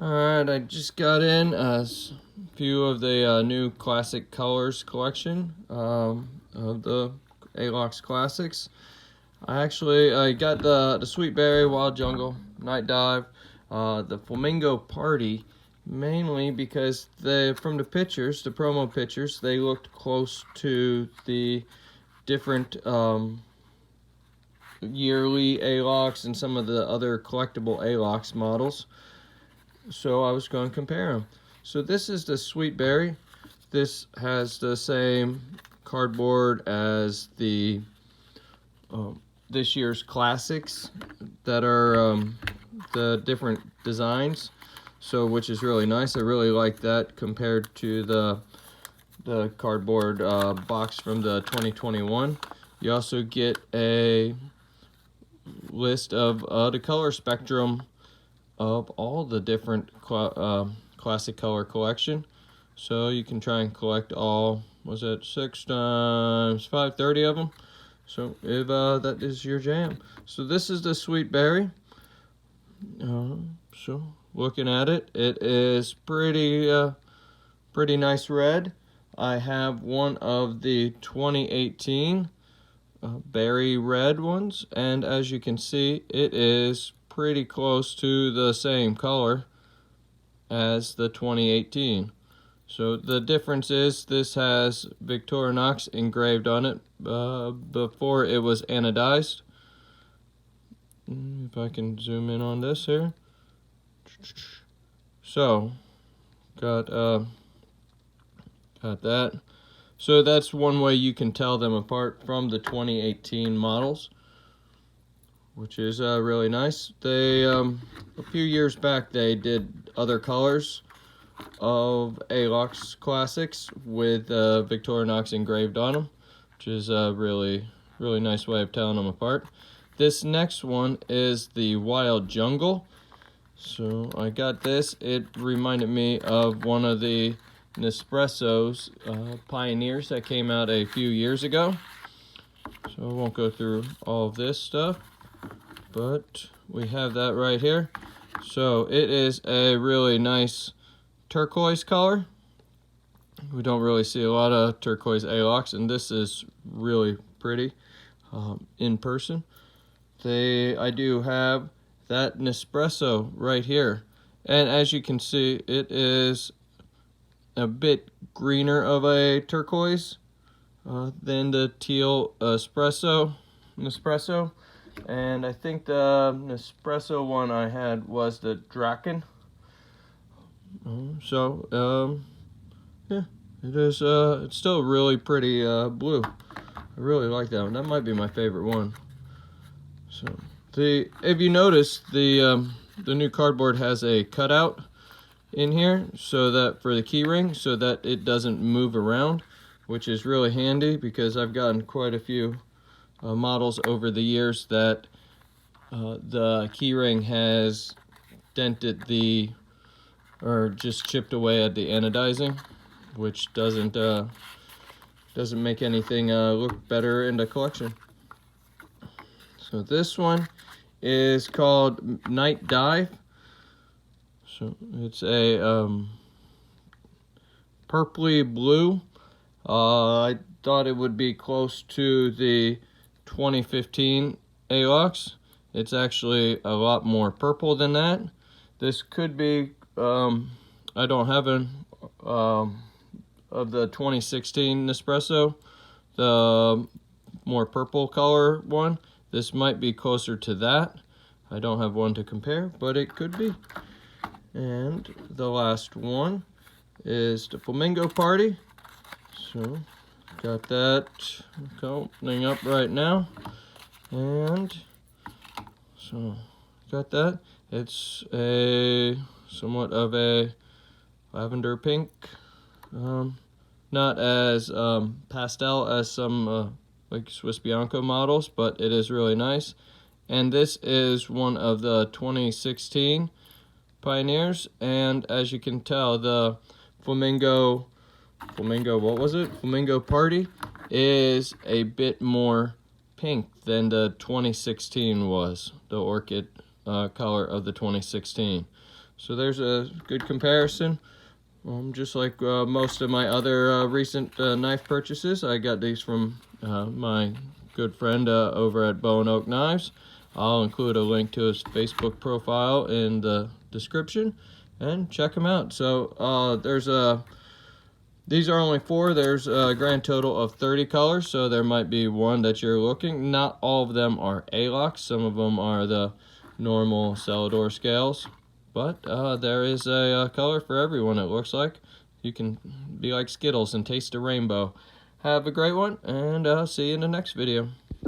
Alright, I just got in a few of the new classic colors collection of the Alox classics. I got the Sweet Berry, Wild Jungle, Night Dive, the Flamingo Party, mainly because from the pictures, the promo pictures, they looked close to the different yearly Alox and some of the other collectible Alox models. So I was going to compare them. So this is the Sweet Berry. This has the same cardboard as the this year's classics that are the different designs. So which is really nice. I really like that compared to the cardboard box from the 2021. You also get a list of the color spectrum of all the different classic color collection. So you can try and collect all, was it 6 times 5, 30 of them. So if that is your jam. So this is the Sweet Berry. So looking at it, it is pretty nice red. I have one of the 2018 berry red ones, and as you can see, it is pretty close to the same color as the 2018. So the difference is this has Victorinox engraved on it before it was anodized. If I can zoom in on this here. So got that. So that's one way you can tell them apart from the 2018 models, which is really nice. They a few years back they did other colors of alox classics with Victorinox engraved on them, which is a really nice way of telling them apart. This next one is the Wild Jungle. So I got this. It reminded me of one of the Nespresso's Pioneers that came out a few years ago. So I won't go through all of this stuff, but we have that right here. So it is a really nice turquoise color. We don't really see a lot of turquoise alox, and this is really pretty in person. I do have that Nespresso right here, and as you can see, it is a bit greener of a turquoise than the teal Nespresso, and I think the Nespresso one I had was the Draken. Yeah, it is. It's still really pretty blue. I really like that one. That might be my favorite one. So if you notice, the new cardboard has a cutout in here, so that for the key ring, so that it doesn't move around, which is really handy because I've gotten quite a few models over the years that the key ring has dented or just chipped away at the anodizing, which doesn't make anything look better in the collection. So this one is called Night Dive. So it's a purpley blue. I thought it would be close to the 2015 Alox. It's actually a lot more purple than that. This could be, I don't have an of the 2016 Nespresso, the more purple color one. This might be closer to that. I don't have one to compare, but it could be. And the last one is the Flamingo Party. So got that opening up right now, and so got that. It's a somewhat of a lavender pink, not as pastel as some like Swiss Bianco models, but it is really nice. And this is one of the 2016 Pioneers, and as you can tell, the Flamingo Party is a bit more pink than the 2016 was, the orchid color of the 2016. So there's a good comparison. Just like most of my other recent knife purchases, I got these from my good friend over at Bow and Oak Knives. I'll include a link to his Facebook profile in the description, and check him out. So these are only 4. There's a grand total of 30 colors, so there might be one that you're looking. Not all of them are alox. Some of them are the normal Celador scales. But there is a color for everyone, it looks like. You can be like Skittles and taste a rainbow. Have a great one, and see you in the next video.